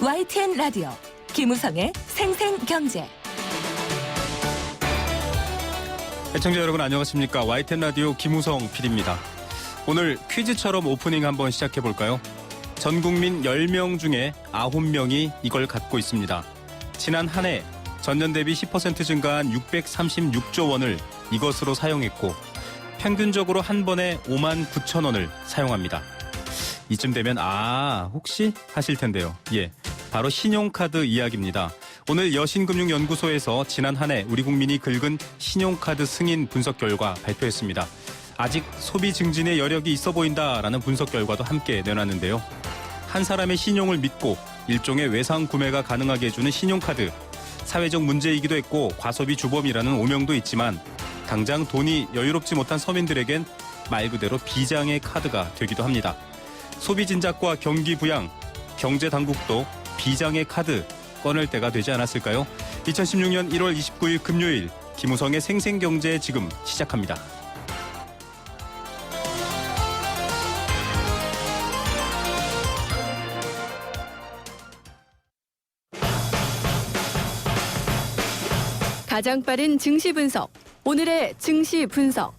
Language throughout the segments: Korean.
YTN 라디오 김우성의 생생경제. 시청자 여러분 안녕하십니까. YTN 라디오 김우성 PD입니다. 오늘 퀴즈처럼 오프닝 한번 시작해볼까요? 전 국민 10명 중에 9명이 이걸 갖고 있습니다. 지난 한 해 전년 대비 10% 증가한 636조 원을 이것으로 사용했고 평균적으로 한 번에 5만 9천 원을 사용합니다. 이쯤 되면 혹시 하실 텐데요. 바로 신용카드 이야기입니다. 오늘 여신금융연구소에서 지난 한 해 우리 국민이 긁은 신용카드 승인 분석 결과 발표했습니다. 아직 소비 증진의 여력이 있어 보인다라는 분석 결과도 함께 내놨는데요. 한 사람의 신용을 믿고 일종의 외상 구매가 가능하게 해주는 신용카드. 사회적 문제이기도 했고 과소비 주범이라는 오명도 있지만 당장 돈이 여유롭지 못한 서민들에겐 말 그대로 비장의 카드가 되기도 합니다. 소비 진작과 경기 부양, 경제 당국도 비장의 카드 꺼낼 때가 되지 않았을까요? 2016년 1월 29일 금요일 김우성의 생생경제 지금 시작합니다. 가장 빠른 증시 분석. 오늘의 증시 분석.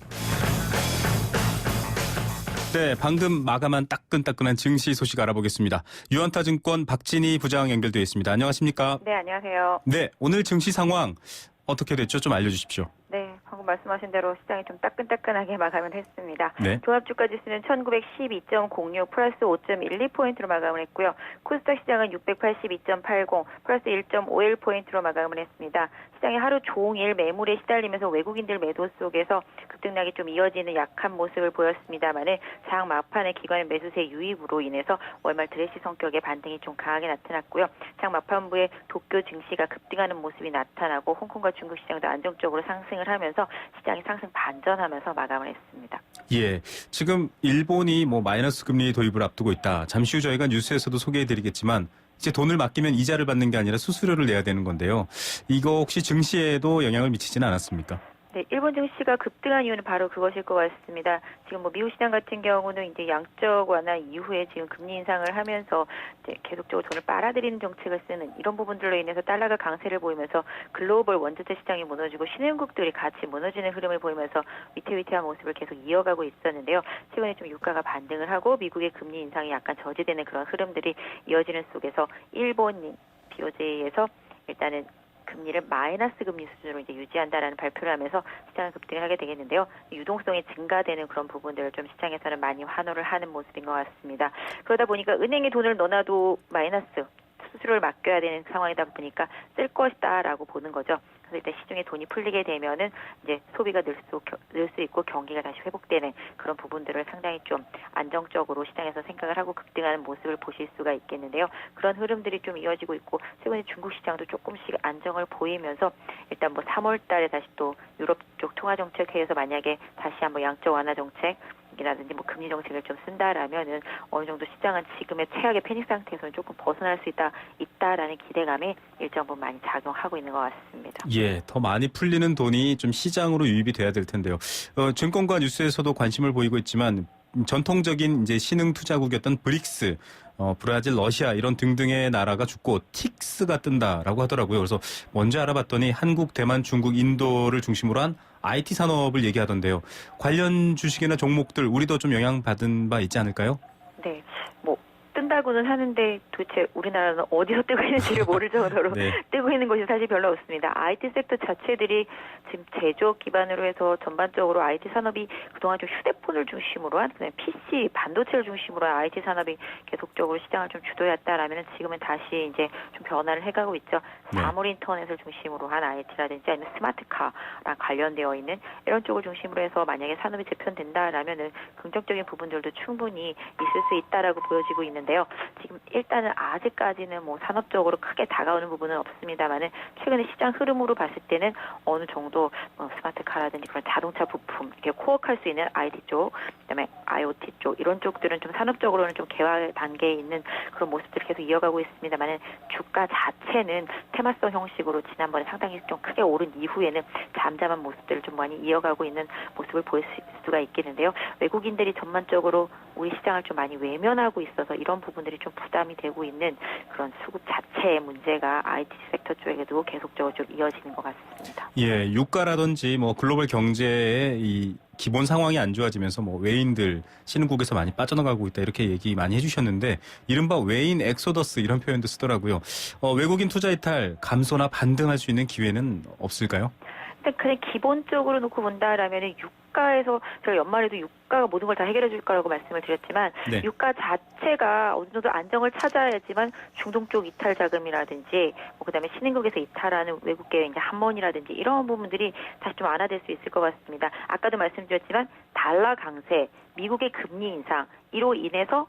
네, 방금 마감한 따끈따끈한 증시 소식 알아보겠습니다. 유한타증권 박진희 부장 연결되어 있습니다. 안녕하십니까? 네, 안녕하세요. 네, 오늘 증시 상황 어떻게 됐죠? 좀 알려주십시오. 네, 방금 말씀하신 대로 시장이 좀 따끈따끈하게 마감을 했습니다. 네. 종합주가 지수는 1912.06 플러스 5.12포인트로 마감을 했고요. 코스닥 시장은 682.80 플러스 1.51포인트로 마감을 했습니다. 시장이 하루 종일 매물에 시달리면서 외국인들 매도 속에서 급등락이 좀 이어지는 약한 모습을 보였습니다만은 장 막판에 기관의 매수세 유입으로 인해서 월말 드레시 성격의 반등이 좀 강하게 나타났고요. 장 막판부에 도쿄 증시가 급등하는 모습이 나타나고 홍콩과 중국 시장도 안정적으로 상승을 하면서 시장이 상승 반전하면서 마감을 했습니다. 예, 지금 일본이 마이너스 금리 도입을 앞두고 있다. 잠시 후 저희가 뉴스에서도 소개해드리겠지만 이제 돈을 맡기면 이자를 받는 게 아니라 수수료를 내야 되는 건데요. 이거 혹시 증시에도 영향을 미치지는 않았습니까? 네, 일본 증시가 급등한 이유는 바로 그것일 것 같습니다. 지금 미국 시장 같은 경우는 이제 양적 완화 이후에 지금 금리 인상을 하면서 이제 계속적으로 돈을 빨아들이는 정책을 쓰는 이런 부분들로 인해서 달러가 강세를 보이면서 글로벌 원자재 시장이 무너지고 신흥국들이 같이 무너지는 흐름을 보이면서 위태위태한 모습을 계속 이어가고 있었는데요. 최근에 좀 유가가 반등을 하고 미국의 금리 인상이 약간 저지되는 그런 흐름들이 이어지는 속에서 일본이 BOJ에서 일단은 금리를 마이너스 금리 수준으로 이제 유지한다라는 발표를 하면서 시장은 급등을 하게 되겠는데요. 유동성이 증가되는 그런 부분들을 좀 시장에서는 많이 환호를 하는 모습인 것 같습니다. 그러다 보니까 은행에 돈을 넣어놔도 마이너스 수수료를 맡겨야 되는 상황이다 보니까 쓸 것이다라고 보는 거죠. 그래서 일단 시중에 돈이 풀리게 되면은 이제 소비가 늘 수 있고 경기가 다시 회복되는 그런 부분들을 상당히 좀 안정적으로 시장에서 생각을 하고 급등하는 모습을 보실 수가 있겠는데요. 그런 흐름들이 좀 이어지고 있고 최근에 중국 시장도 조금씩 안정을 보이면서 일단 3월 달에 다시 또 유럽 쪽 통화정책회의에서 만약에 다시 한번 양적 완화 정책 이라든지 금리 정책을 좀 쓴다라면은 어느 정도 시장은 지금의 최악의 패닉 상태에서는 조금 벗어날 수 있다라는 기대감이 일정 부분 많이 작용하고 있는 것 같습니다. 예, 더 많이 풀리는 돈이 좀 시장으로 유입이 돼야 될 텐데요. 증권가 뉴스에서도 관심을 보이고 있지만 전통적인 이제 신흥 투자국이었던 브릭스, 브라질, 러시아 이런 등등의 나라가 죽고 틱스가 뜬다라고 하더라고요. 그래서 먼저 알아봤더니 한국, 대만, 중국, 인도를 중심으로 한 IT 산업을 얘기하던데요. 관련 주식이나 종목들 우리도 좀 영향받은 바 있지 않을까요? 네, 뜬다고는 하는데 도대체 우리나라는 어디서 뜨고 있는지를 모를 정도로 네. 뜨고 있는 것이 사실 별로 없습니다. IT 섹터 자체들이 지금 제조업 기반으로 해서 전반적으로 IT 산업이 그동안 좀 휴대폰을 중심으로 한 PC, 반도체를 중심으로 한 IT 산업이 계속적으로 시장을 좀 주도했다라면 지금은 다시 이제 좀 변화를 해가고 있죠. 네. 사물 인터넷을 중심으로 한 IT라든지 아니면 스마트카랑 관련되어 있는 이런 쪽을 중심으로 해서 만약에 산업이 재편된다라면은 긍정적인 부분들도 충분히 있을 수 있다라고 보여지고 있는데요. 지금 일단은 아직까지는 산업적으로 크게 다가오는 부분은 없습니다만은 최근에 시장 흐름으로 봤을 때는 어느 정도 스마트카라든지 그런 자동차 부품 이렇게 코어할 수 있는 IT 쪽, 그다음에 IoT 쪽 이런 쪽들은 좀 산업적으로는 좀 개화 단계에 있는 그런 모습들을 계속 이어가고 있습니다만은 주가 자체는 테마성 형식으로 지난번에 상당히 좀 크게 오른 이후에는 잠잠한 모습들을 좀 많이 이어가고 있는 모습을 보일 수가 있겠는데요. 외국인들이 전반적으로 우리 시장을 좀 많이 외면하고 있어서 이런 부분들이 좀 부담이 되고 있는 그런 수급 자체의 문제가 IT 섹터 쪽에도 계속적으로 좀 이어지는 것 같습니다. 예, 유가라든지 뭐 글로벌 경제의 이 기본 상황이 안 좋아지면서 뭐 외인들 신흥국에서 많이 빠져나가고 있다 이렇게 얘기 많이 해주셨는데 이른바 외인 엑소더스 이런 표현도 쓰더라고요. 외국인 투자 이탈 감소나 반등할 수 있는 기회는 없을까요? 근데 그냥 기본적으로 놓고 본다라면은 유가에서 제가 연말에도 유가가 모든 걸 다 해결해 줄 거라고 말씀을 드렸지만 네. 유가 자체가 어느 정도 안정을 찾아야지만 중동 쪽 이탈 자금이라든지 그다음에 신흥국에서 이탈하는 외국계 이제 한mon이라든지 이런 부분들이 다시 좀 완화될 수 있을 것 같습니다. 아까도 말씀드렸지만 달러 강세, 미국의 금리 인상 이로 인해서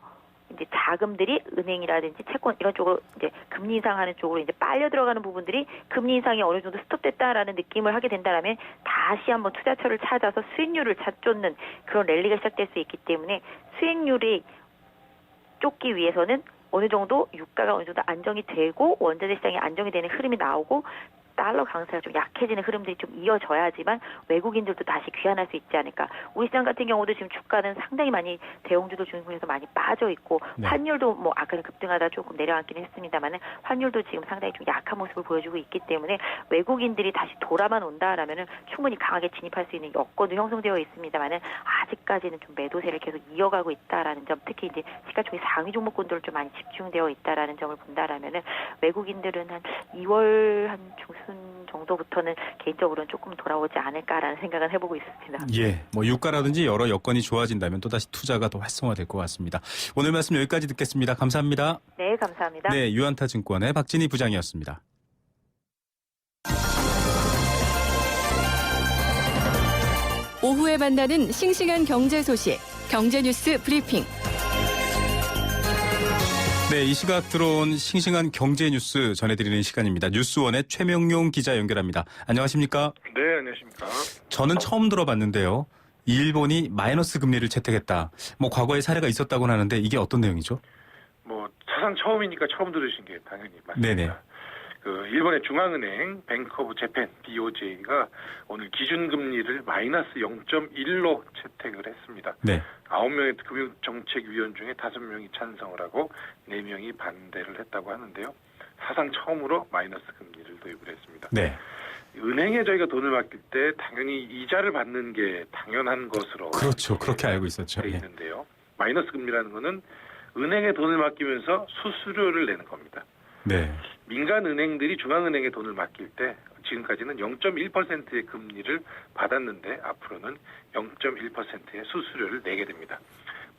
이제 자금들이 은행이라든지 채권 이런 쪽으로 이제 금리 인상하는 쪽으로 이제 빨려 들어가는 부분들이 금리 인상이 어느 정도 스톱됐다라는 느낌을 하게 된다라면 다시 한번 투자처를 찾아서 수익률을 찾쫓는 그런 랠리가 시작될 수 있기 때문에 수익률이 쫓기 위해서는 어느 정도 유가가 어느 정도 안정이 되고 원자재 시장이 안정이 되는 흐름이 나오고 달러 강세가 좀 약해지는 흐름들이 좀 이어져야지만 외국인들도 다시 귀환할 수 있지 않을까. 우리 시장 같은 경우도 지금 주가는 상당히 많이 대형주도 중국에서 많이 빠져 있고 네. 환율도 뭐 아까는 급등하다 조금 내려앉기는 했습니다만은 환율도 지금 상당히 좀 약한 모습을 보여주고 있기 때문에 외국인들이 다시 돌아만 온다라면은 충분히 강하게 진입할 수 있는 여건도 형성되어 있습니다만은 아직까지는 좀 매도세를 계속 이어가고 있다라는 점, 특히 이제 시가총액 상위 종목군들 좀 많이 집중되어 있다라는 점을 본다라면은 외국인들은 한 2월 한 중순 정도부터는 개인적으로는 조금 돌아오지 않을까라는 생각은 해보고 있습니다. 예, 뭐 유가라든지 여러 여건이 좋아진다면 또다시 투자가 더 활성화될 것 같습니다. 오늘 말씀 여기까지 듣겠습니다. 감사합니다. 네, 감사합니다. 네, 유안타증권의 박진희 부장이었습니다. 오후에 만나는 싱싱한 경제 소식, 경제뉴스 브리핑. 네, 이 시각 들어온 싱싱한 경제 뉴스 전해드리는 시간입니다. 뉴스원의 최명용 기자 연결합니다. 안녕하십니까? 네, 안녕하십니까. 저는 처음 들어봤는데요. 일본이 마이너스 금리를 채택했다. 뭐 과거에 사례가 있었다고는 하는데 이게 어떤 내용이죠? 뭐 사상 처음이니까 처음 들으신 게 당연히 맞습니다. 네네. 일본의 중앙은행 뱅크 오브 재팬 BOJ가 오늘 기준금리를 마이너스 0.1로 채택을 했습니다. 네. 9명의 금융정책위원 중에 5명이 찬성을 하고 4명이 반대를 했다고 하는데요. 사상 처음으로 마이너스 금리를 도입을 했습니다. 네. 은행에 저희가 돈을 맡길 때 당연히 이자를 받는 게 당연한 것으로 그렇죠. 그렇게 알고 있었죠. 돼 예. 있는데요. 마이너스 금리라는 거는 은행에 돈을 맡기면서 수수료를 내는 겁니다. 네. 민간 은행들이 중앙은행에 돈을 맡길 때 지금까지는 0.1%의 금리를 받았는데 앞으로는 0.1%의 수수료를 내게 됩니다.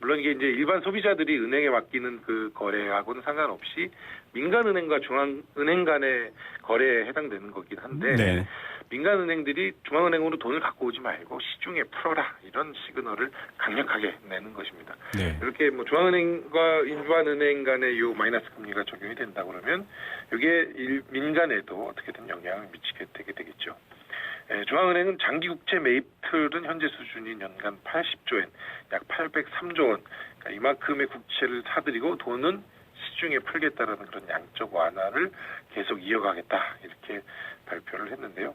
물론 이게 이제 일반 소비자들이 은행에 맡기는 그 거래하고는 상관없이 민간은행과 중앙은행 간의 거래에 해당되는 거긴 한데 네. 민간은행들이 중앙은행으로 돈을 갖고 오지 말고 시중에 풀어라 이런 시그널을 강력하게 내는 것입니다. 네. 이렇게 뭐 중앙은행과 일반은행 간의 이 마이너스 금리가 적용이 된다 그러면 이게 민간에도 어떻게든 영향을 미치게 되겠죠. 중앙은행은 장기 국채 매입 틀은 현재 수준이 연간 80조 엔, 약 803조 원, 그러니까 이만큼의 국채를 사들이고 돈은 시중에 풀겠다라는 그런 양적 완화를 계속 이어가겠다 이렇게 발표를 했는데요.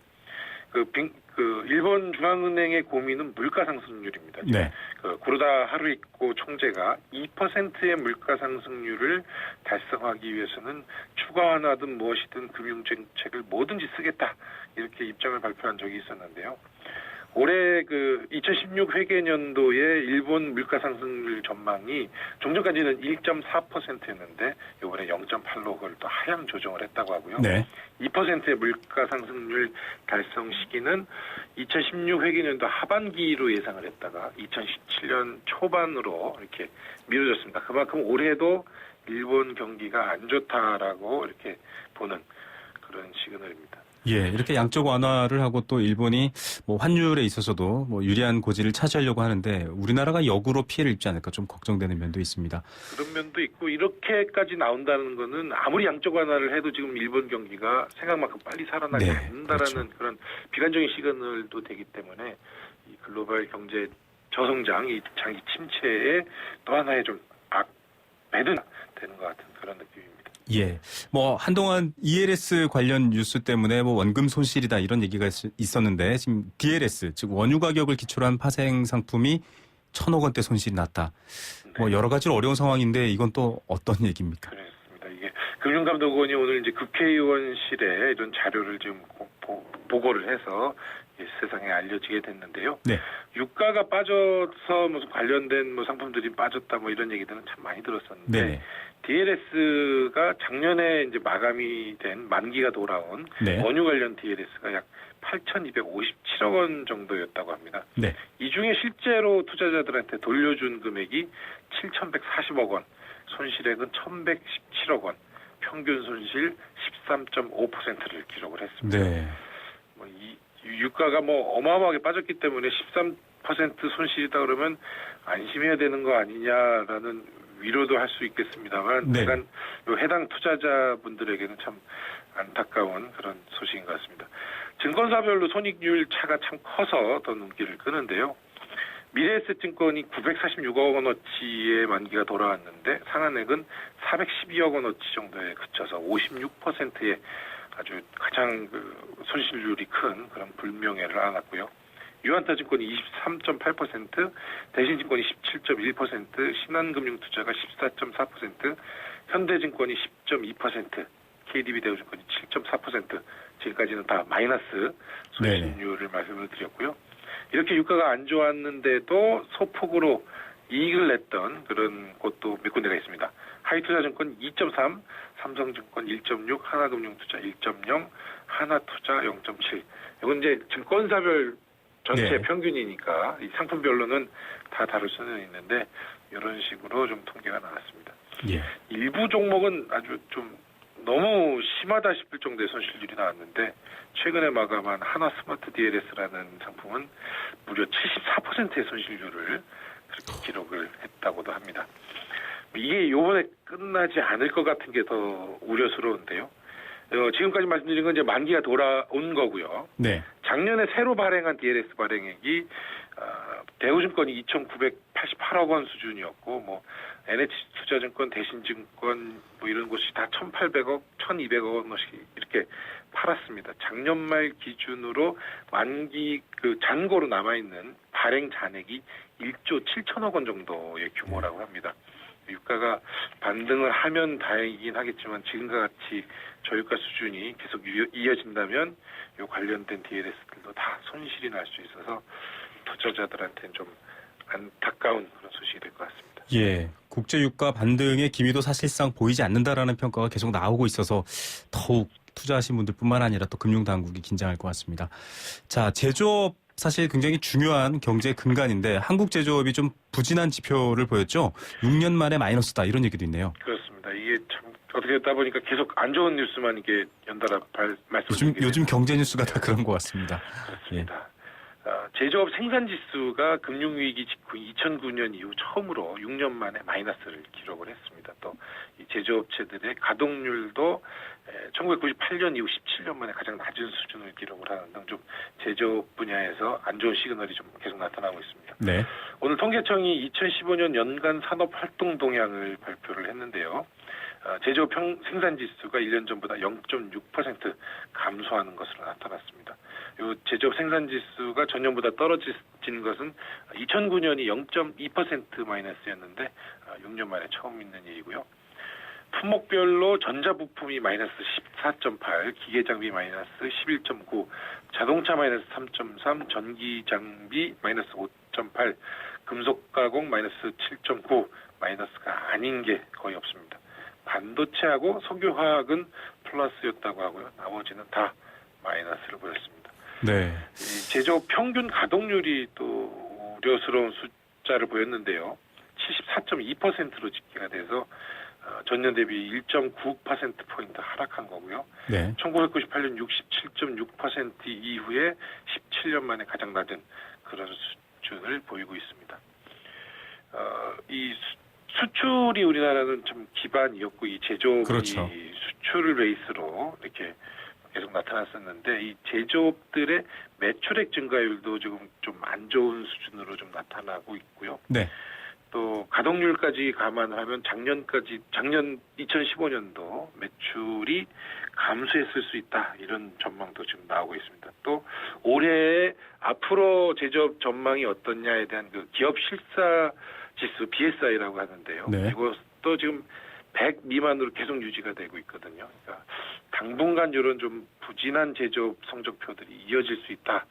일본 중앙은행의 고민은 물가 상승률입니다. 네. 구로다 하루이코 총재가 2%의 물가 상승률을 달성하기 위해서는 추가 완화든 무엇이든 금융 정책을 뭐든지 쓰겠다 이렇게 입장을 발표한 적이 있었는데요. 올해 2016 회계년도의 일본 물가 상승률 전망이 좀 전까지는 1.4%였는데 이번에 0.8로 그걸 또 하향 조정을 했다고 하고요. 네. 2%의 물가 상승률 달성 시기는 2016 회계년도 하반기로 예상을 했다가 2017년 초반으로 이렇게 미뤄졌습니다. 그만큼 올해도 일본 경기가 안 좋다라고 이렇게 보는 그런 시그널입니다. 예, 이렇게 양적 완화를 하고 또 일본이 뭐 환율에 있어서도 뭐 유리한 고지를 차지하려고 하는데 우리나라가 역으로 피해를 입지 않을까 좀 걱정되는 면도 있습니다. 그런 면도 있고 이렇게까지 나온다는 거는 아무리 양적 완화를 해도 지금 일본 경기가 생각만큼 빨리 살아나지 네, 않는다라는 그렇죠. 그런 비관적인 시그널도 되기 때문에 이 글로벌 경제 저성장, 이 장기 침체에 또 하나의 좀 매듭 되는 것 같은 그런 느낌입니다. 예. 뭐 한동안 ELS 관련 뉴스 때문에 뭐 원금 손실이다 이런 얘기가 있었는데 지금 DLS 즉 원유 가격을 기초로 한 파생 상품이 1,000억 원대 손실이 났다. 뭐 여러 가지로 어려운 상황인데 이건 또 어떤 얘기입니까? 그렇습니다. 이게 금융감독원이 오늘 이제 국회의원실에 이런 자료를 지금 보고를 해서 세상에 알려지게 됐는데요. 네. 유가가 빠져서 무슨 관련된 뭐 상품들이 빠졌다 뭐 이런 얘기들은 참 많이 들었었는데 네네. DLS가 작년에 이제 마감이 된 만기가 돌아온 네. 원유 관련 DLS가 약 8,257억 원 정도였다고 합니다. 네. 이 중에 실제로 투자자들한테 돌려준 금액이 7,140억 원, 손실액은 1,117억 원, 평균 손실 13.5%를 기록을 했습니다. 네. 뭐 이 유가가 뭐 어마어마하게 빠졌기 때문에 13% 손실이다 그러면 안심해야 되는 거 아니냐라는 위로도 할 수 있겠습니다만 네. 해당 투자자분들에게는 참 안타까운 그런 소식인 것 같습니다. 증권사별로 손익률 차가 참 커서 더 눈길을 끄는데요. 미래에셋증권이 946억 원어치의 만기가 돌아왔는데 상한액은 412억 원어치 정도에 그쳐서 56%의 아주 가장 손실률이 큰 그런 불명예를 안았고요. 유한타증권이 23.8%, 대신증권이 17.1%, 신한금융투자가 14.4%, 현대증권이 10.2%, KDB대우증권이 7.4%, 지금까지는 다 마이너스 손실률을 말씀을 드렸고요. 이렇게 유가가 안 좋았는데도 소폭으로 이익을 냈던 그런 곳도 몇 군데가 있습니다. 하이투자증권 2.3, 삼성증권 1.6, 하나금융투자 1.0, 하나투자 0.7. 이건 이제 증권사별 전체 네. 평균이니까 이 상품별로는 다 다를 수는 있는데 이런 식으로 좀 통계가 나왔습니다. 예. 일부 일부 종목은 아주 좀 너무 심하다 싶을 정도의 손실률이 나왔는데 최근에 마감한 하나 스마트 DLS라는 상품은 무려 74%의 손실률을 그렇게 기록을 했다고도 합니다. 이게 요번에 끝나지 않을 것 같은 게 더 우려스러운데요. 지금까지 말씀드린 건 이제 만기가 돌아온 거고요. 네. 작년에 새로 발행한 DLS 발행액이 대우증권이 2,988억 원 수준이었고 뭐 NH투자증권, 대신증권 뭐 이런 곳이 다 1,800억, 1,200억 원씩 이렇게 팔았습니다. 작년 말 기준으로 만기 그 잔고로 남아 있는 발행 잔액이 1조 7천억 원 정도의 규모라고 합니다. 유가가 반등을 하면 다행이긴 하겠지만 지금과 같이 저유가 수준이 계속 이어진다면 이 관련된 DLS들도 다 손실이 날 수 있어서 투자자들한테는 좀 안타까운 그런 소식이 될 것 같습니다. 예. 국제 유가 반등의 기미도 사실상 보이지 않는다라는 평가가 계속 나오고 있어서 더욱 투자하신 분들뿐만 아니라 또 금융당국이 긴장할 것 같습니다. 자, 제조업 사실 굉장히 중요한 경제 근간인데 한국 제조업이 좀 부진한 지표를 보였죠. 6년 만에 마이너스다 이런 얘기도 있네요. 그렇습니다. 이게 참 어떻게 했다 보니까 계속 안 좋은 뉴스만 이게 연달아 말씀드리게 요즘 경제 뉴스가 다 그런 것 같습니다. 그렇습니다. 제조업 생산 지수가 금융위기 직후 2009년 이후 처음으로 6년 만에 마이너스를 기록을 했습니다. 또 이 제조업체들의 가동률도 1998년 이후 17년 만에 가장 낮은 수준을 기록을 하는 등 좀 제조업 분야에서 안 좋은 시그널이 좀 계속 나타나고 있습니다. 네. 오늘 통계청이 2015년 연간 산업활동 동향을 발표를 했는데요. 제조업 생산 지수가 1년 전보다 0.6% 감소하는 것으로 나타났습니다. 이 제조업 생산 지수가 전년보다 떨어진 것은 2009년이 0.2% 마이너스였는데 6년 만에 처음 있는 일이고요. 품목별로 전자부품이 마이너스 14.8, 기계장비 마이너스 11.9, 자동차 마이너스 3.3, 전기장비 마이너스 5.8, 금속가공 마이너스 7.9, 마이너스가 아닌 게 거의 없습니다. 반도체하고 석유화학은 플러스였다고 하고요. 나머지는 다 마이너스를 보였습니다. 네. 이 제조업 평균 가동률이 또 우려스러운 숫자를 보였는데요. 74.2%로 집계가 돼서 전년 대비 1.9%포인트 하락한 거고요. 네. 1998년 67.6% 이후에 17년 만에 가장 낮은 그런 수준을 보이고 있습니다. 이 수출이 우리나라는 좀 기반이었고 이 제조업이 그렇죠. 수출을 베이스로 이렇게 계속 나타났었는데 이 제조업들의 매출액 증가율도 지금 좀 안 좋은 수준으로 좀 나타나고 있고요. 네. 또 가동률까지 감안하면 작년 2015년도 매출이 감소했을 수 있다. 이런 전망도 지금 나오고 있습니다. 또 올해 앞으로 제조업 전망이 어떻냐에 대한 그 기업 실사 지수 BSI라고 하는데요. 네. 이것도 지금 100 미만으로 계속 유지가 되고 있거든요. 그러니까 당분간 이런 좀 부진한 제조업 성적표들이 이어질 수 있다.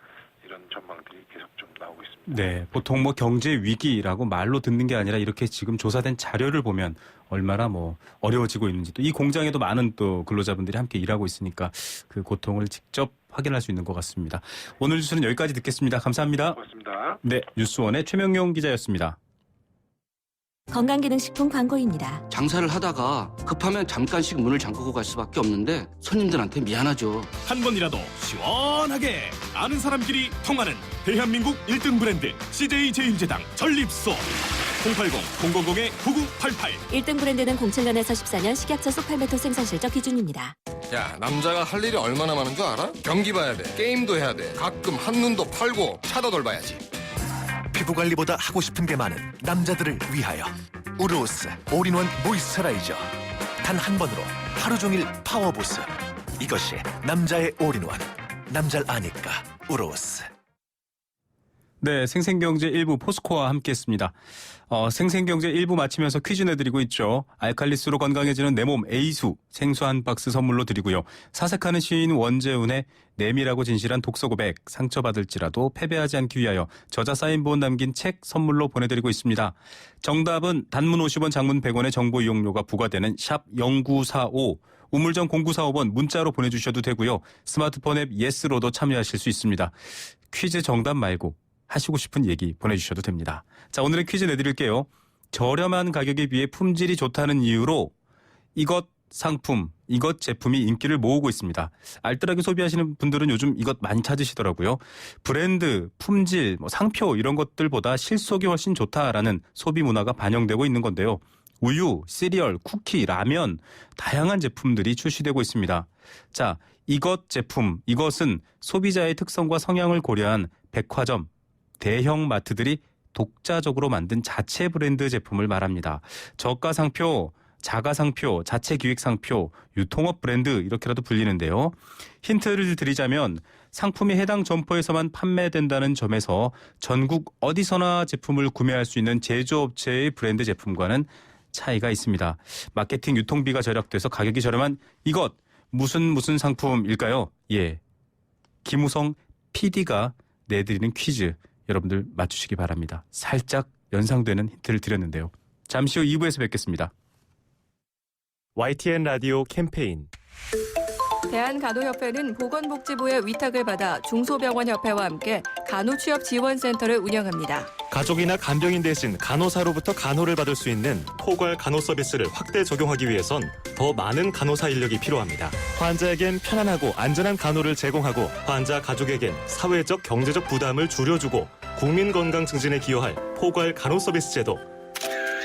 이런 전망들이 계속 좀 나오고 있습니다. 네, 보통 뭐 경제 위기라고 말로 듣는 게 아니라 이렇게 지금 조사된 자료를 보면 얼마나 뭐 어려워지고 있는지, 또 이 공장에도 많은 또 근로자분들이 함께 일하고 있으니까 그 고통을 직접 확인할 수 있는 것 같습니다. 오늘 뉴스는 여기까지 듣겠습니다. 감사합니다. 고맙습니다. 네, 뉴스원의 최명용 기자였습니다. 건강기능식품 광고입니다. 장사를 하다가 급하면 잠깐씩 문을 잠그고 갈 수밖에 없는데 손님들한테 미안하죠. 한 번이라도 시원하게 아는 사람끼리 통하는 대한민국 1등 브랜드 CJ 제일제당 전립소 080-000-9988 1등 브랜드는 07년에서 14년 식약처 소팔메토 생산 실적 기준입니다. 야, 남자가 할 일이 얼마나 많은 줄 알아? 경기 봐야 돼, 게임도 해야 돼, 가끔 한눈도 팔고 차도 돌봐야지. 피부관리보다 하고 싶은 게 많은 남자들을 위하여 우르오스 올인원 모이스처라이저. 단 한 번으로 하루 종일 파워보스. 이것이 남자의 올인원. 남잘 아니까 우르오스. 네, 생생경제 1부 포스코와 함께했습니다. 생생경제 1부 마치면서 퀴즈 내드리고 있죠. 알칼리수로 건강해지는 내 몸 A수 생수 한 박스 선물로 드리고요. 사색하는 시인 원재훈의 내밀하고 진실한 독서 고백, 상처받을지라도 패배하지 않기 위하여 저자 사인본 남긴 책 선물로 보내드리고 있습니다. 정답은 단문 50원, 장문 100원의 정보 이용료가 부과되는 샵 0945, 우물정 0945번 문자로 보내주셔도 되고요. 스마트폰 앱 예스로도 참여하실 수 있습니다. 퀴즈 정답 말고 하시고 싶은 얘기 보내주셔도 됩니다. 자, 오늘의 퀴즈 내드릴게요. 저렴한 가격에 비해 품질이 좋다는 이유로 이것 상품, 이것 제품이 인기를 모으고 있습니다. 알뜰하게 소비하시는 분들은 요즘 이것 많이 찾으시더라고요. 브랜드, 품질, 상표 이런 것들보다 실속이 훨씬 좋다라는 소비 문화가 반영되고 있는 건데요. 우유, 시리얼, 쿠키, 라면 다양한 제품들이 출시되고 있습니다. 자, 이것 제품, 이것은 소비자의 특성과 성향을 고려한 백화점, 대형 마트들이 독자적으로 만든 자체 브랜드 제품을 말합니다. 저가 상표, 자가 상표, 자체 기획 상표, 유통업 브랜드 이렇게라도 불리는데요. 힌트를 드리자면 상품이 해당 점포에서만 판매된다는 점에서 전국 어디서나 제품을 구매할 수 있는 제조업체의 브랜드 제품과는 차이가 있습니다. 마케팅 유통비가 절약돼서 가격이 저렴한 이것 무슨 상품일까요? 예, 김우성 PD가 내드리는 퀴즈 여러분들 맞추시기 바랍니다. 살짝 연상되는 힌트를 드렸는데요. 잠시 후 2부에서 뵙겠습니다. YTN 라디오 캠페인. 대한간호협회는 보건복지부의 위탁을 받아 중소병원협회와 함께 간호취업지원센터를 운영합니다. 가족이나 간병인 대신 간호사로부터 간호를 받을 수 있는 포괄 간호 서비스를 확대 적용하기 위해선 더 많은 간호사 인력이 필요합니다. 환자에겐 편안하고 안전한 간호를 제공하고 환자 가족에겐 사회적 경제적 부담을 줄여주고 국민 건강 증진에 기여할 포괄 간호 서비스 제도.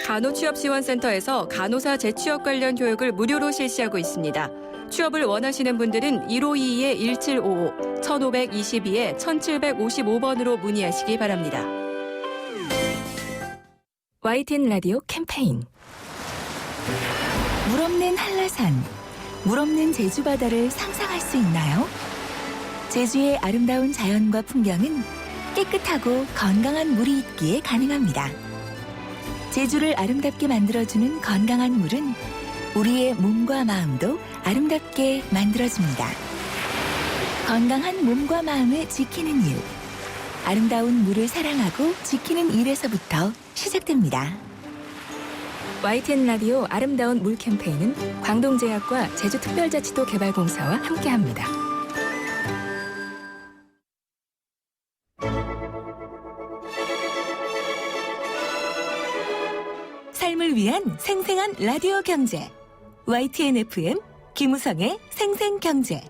간호취업지원센터에서 간호사 재취업 관련 교육을 무료로 실시하고 있습니다. 취업을 원하시는 분들은 1522-1755, 1522-1755번으로 문의하시기 바랍니다. YTN 라디오 캠페인. 물 없는 한라산, 물 없는 제주 바다를 상상할 수 있나요? 제주의 아름다운 자연과 풍경은 깨끗하고 건강한 물이 있기에 가능합니다. 제주를 아름답게 만들어주는 건강한 물은 우리의 몸과 마음도 아름답게 만들어줍니다. 건강한 몸과 마음을 지키는 일. 아름다운 물을 사랑하고 지키는 일에서부터 시작됩니다. YTN 라디오 아름다운 물 캠페인은 광동제약과 제주특별자치도 개발공사와 함께합니다. 삶을 위한 생생한 라디오 경제. YTN FM 김우성의 생생경제.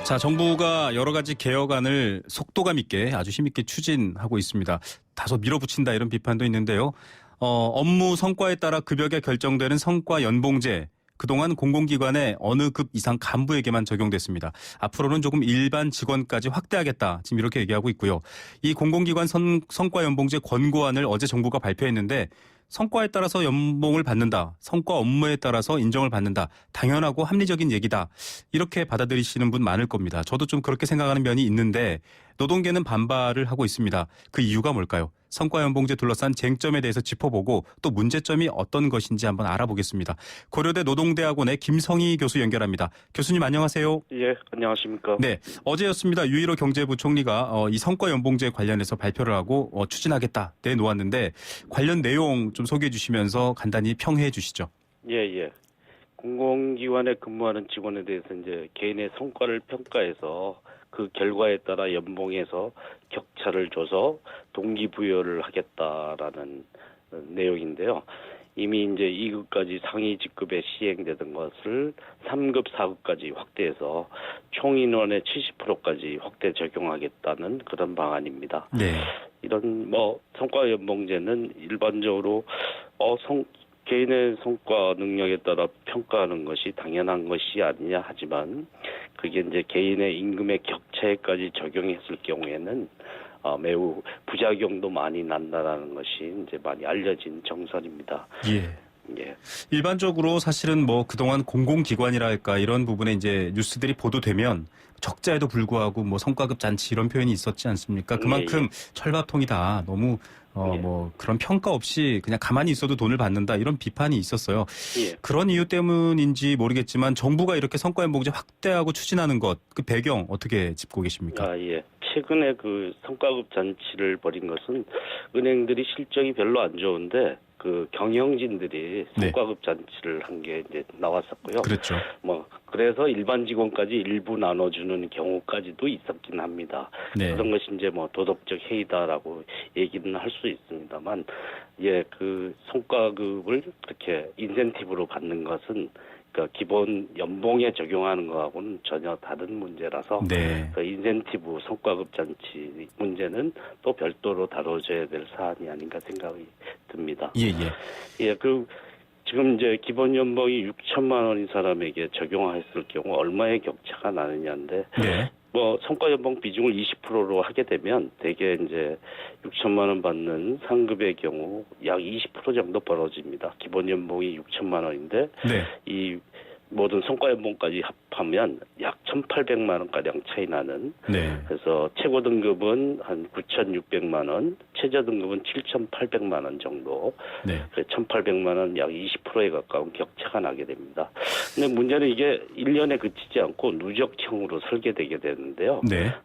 자, 정부가 여러 가지 개혁안을 속도감 있게 아주 힘있게 추진하고 있습니다. 다소 밀어붙인다 이런 비판도 있는데요. 업무 성과에 따라 급여가 결정되는 성과 연봉제, 그동안 공공기관의 어느 급 이상 간부에게만 적용됐습니다. 앞으로는 조금 일반 직원까지 확대하겠다. 지금 이렇게 얘기하고 있고요. 이 공공기관 성과연봉제 권고안을 어제 정부가 발표했는데 성과에 따라서 연봉을 받는다. 성과 업무에 따라서 인정을 받는다. 당연하고 합리적인 얘기다. 이렇게 받아들이시는 분 많을 겁니다. 저도 좀 그렇게 생각하는 면이 있는데 노동계는 반발을 하고 있습니다. 그 이유가 뭘까요? 성과연봉제 둘러싼 쟁점에 대해서 짚어보고 또 문제점이 어떤 것인지 한번 알아보겠습니다. 고려대 노동대학원의 김성희 교수 연결합니다. 교수님 안녕하세요. 예, 안녕하십니까. 네, 어제였습니다. 유일호 경제부총리가 이 성과연봉제 관련해서 발표를 하고 추진하겠다 내놓았는데 관련 내용 좀 소개해 주시면서 간단히 평해 주시죠. 예. 공공기관에 근무하는 직원에 대해서 이제 개인의 성과를 평가해서 그 결과에 따라 연봉에서 격차를 줘서 동기부여를 하겠다라는 내용인데요. 이미 이제 2급까지 상위 직급에 시행되던 것을 3급, 4급까지 확대해서 총 인원의 70%까지 확대 적용하겠다는 그런 방안입니다. 네. 이런 성과연봉제는 일반적으로 개인의 성과 능력에 따라 평가하는 것이 당연한 것이 아니냐 하지만 그게 이제 개인의 임금의 격차에까지 적용했을 경우에는 매우 부작용도 많이 난다라는 것이 이제 많이 알려진 정설입니다. 예. 일반적으로 사실은 그동안 공공기관이랄까 이런 부분에 이제 뉴스들이 보도되면 적자에도 불구하고 성과급 잔치 이런 표현이 있었지 않습니까? 그만큼 철밥통이다. 너무 그런 평가 없이 그냥 가만히 있어도 돈을 받는다 이런 비판이 있었어요. 그런 이유 때문인지 모르겠지만 정부가 이렇게 성과연봉제 확대하고 추진하는 것, 그 배경 어떻게 짚고 계십니까? 최근에 그 성과급 잔치를 벌인 것은 은행들이 실적이 별로 안 좋은데 그 경영진들이 성과급 잔치를 한 게 이제 나왔었고요. 그렇죠. 그래서 일반 직원까지 일부 나눠주는 경우까지도 있었긴 합니다. 그런 것이 이제 도덕적 해이다라고 얘기는 할 수 있습니다만, 그 성과급을 그렇게 인센티브로 받는 것은 그러니까 기본 연봉에 적용하는 것하고는 전혀 다른 문제라서 그 인센티브 성과급 잔치 문제는 또 별도로 다뤄져야 될 사안이 아닌가 생각이 듭니다. 지금 이제 기본 연봉이 6천만 원인 사람에게 적용했을 경우 얼마의 격차가 나느냐인데 성과 연봉 비중을 20%로 하게 되면 대개 이제 6천만 원 받는 상급의 경우 약 20% 정도 벌어집니다. 기본 연봉이 6천만 원인데 이 모든 성과 연봉까지 합하면 약 1,800만 원가량 차이 나는 그래서 최고 등급은 한 9,600만 원, 최저 등급은 7,800만 원 정도 1,800만 원 약 20%에 가까운 격차가 나게 됩니다. 근데 문제는 이게 1년에 그치지 않고 누적형으로 설계되게 되는데요.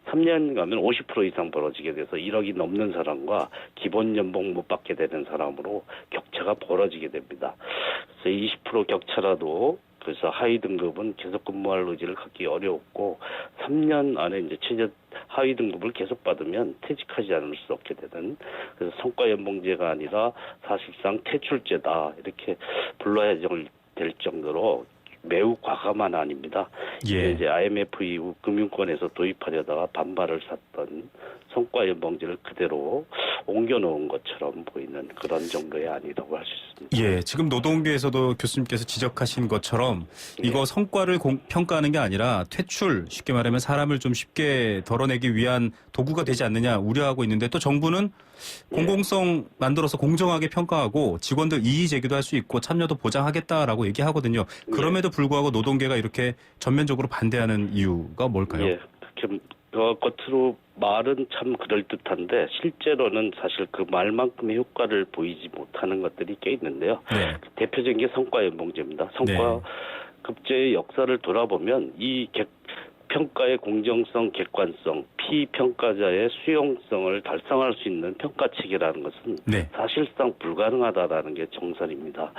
3년 가면 50% 이상 벌어지게 돼서 1억이 넘는 사람과 기본 연봉 못 받게 되는 사람으로 격차가 벌어지게 됩니다. 그래서 20% 격차라도 그래서 하위 등급은 계속 근무할 의지를 갖기 어려웠고 3년 안에 이제 최저 하위 등급을 계속 받으면 퇴직하지 않을 수 없게 되는 그래서 성과연봉제가 아니라 사실상 퇴출제다 이렇게 불러야 될 정도로 매우 과감한 안입니다. 이제 IMF 이후 금융권에서 도입하려다가 반발을 샀던 성과연봉제를 그대로 옮겨놓은 것처럼 보이는 그런 정도의 안이라고 할 수 있습니다. 지금 노동계에서도 교수님께서 지적하신 것처럼 이거 성과를 평가하는 게 아니라 퇴출, 쉽게 말하면 사람을 좀 쉽게 덜어내기 위한 도구가 되지 않느냐 우려하고 있는데 또 정부는 공공성 만들어서 공정하게 평가하고 직원들 이의 제기도 할 수 있고 참여도 보장하겠다라고 얘기하거든요. 그럼에도 불구하고 노동계가 이렇게 전면적으로 반대하는 이유가 뭘까요? 겉으로 말은 참 그럴듯한데 실제로는 사실 그 말만큼의 효과를 보이지 못하는 것들이 꽤 있는데요. 대표적인 게 성과연봉제입니다. 성과급제의 역사를 돌아보면 이 평가의 공정성, 객관성, 피평가자의 수용성을 달성할 수 있는 평가 체계라는 것은 사실상 불가능하다라는 게 정설입니다.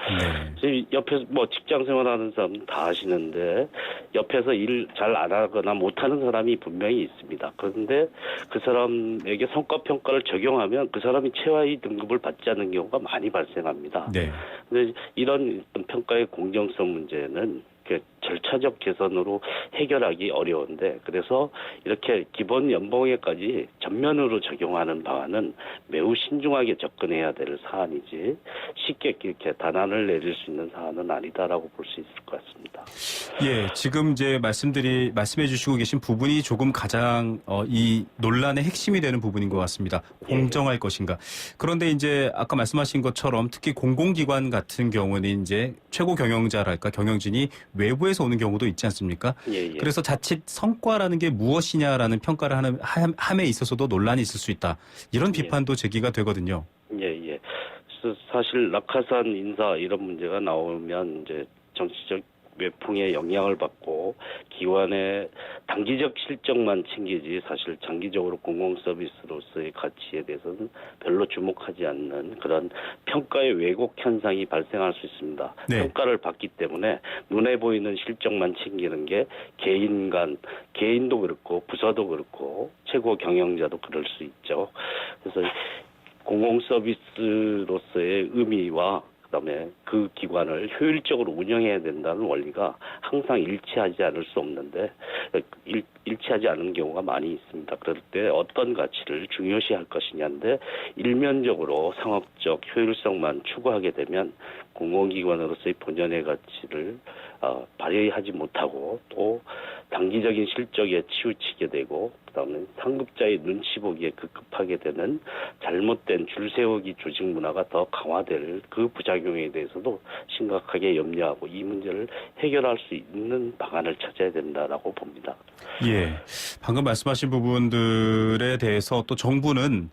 옆에서 직장 생활하는 사람은 다 아시는데 옆에서 일 잘 안 하거나 못하는 사람이 분명히 있습니다. 그런데 그 사람에게 성과 평가를 적용하면 그 사람이 최하위 등급을 받지 않는 경우가 많이 발생합니다. 그런데 이런 평가의 공정성 문제는 절차적 개선으로 해결하기 어려운데 그래서 이렇게 기본 연봉에까지 전면으로 적용하는 방안은 매우 신중하게 접근해야 될 사안이지 쉽게 이렇게 단안을 내릴 수 있는 사안은 아니다라고 볼 수 있을 것 같습니다. 예, 지금 이제 말씀해 주시고 계신 부분이 조금 가장 이 논란의 핵심이 되는 부분인 것 같습니다. 공정할 것인가. 그런데 이제 아까 말씀하신 것처럼 특히 공공기관 같은 경우는 이제 최고 경영자랄까 경영진이 외부에서 오는 경우도 있지 않습니까? 그래서 자칫 성과라는 게 무엇이냐라는 평가를 함에 있어서도 논란이 있을 수 있다. 이런 비판도 제기가 되거든요. 예. 사실 낙하산 인사 이런 문제가 나오면 이제 정치적 외풍에 영향을 받고 기관의 단기적 실적만 챙기지 사실 장기적으로 공공 서비스로서의 가치에 대해서는 별로 주목하지 않는 그런 평가의 왜곡 현상이 발생할 수 있습니다. 네. 평가를 받기 때문에 눈에 보이는 실적만 챙기는 게 개인도 그렇고 부서도 그렇고 최고 경영자도 그럴 수 있죠. 그래서 공공 서비스로서의 의미와 그다음에 그 기관을 효율적으로 운영해야 된다는 원리가 항상 일치하지 않을 수 없는데 일치하지 않은 경우가 많이 있습니다. 그럴 때 어떤 가치를 중요시할 것이냐인데 일면적으로 상업적 효율성만 추구하게 되면 공공기관으로서의 본연의 가치를 발휘하지 못하고 또 단기적인 실적에 치우치게 되고 그다음에 상급자의 눈치 보기에 급급하게 되는 잘못된 줄 세우기 조직 문화가 더 강화될 그 부작용에 대해서도 심각하게 염려하고 이 문제를 해결할 수 있는 방안을 찾아야 된다라고 봅니다. 예, 방금 말씀하신 부분들에 대해서 또 정부는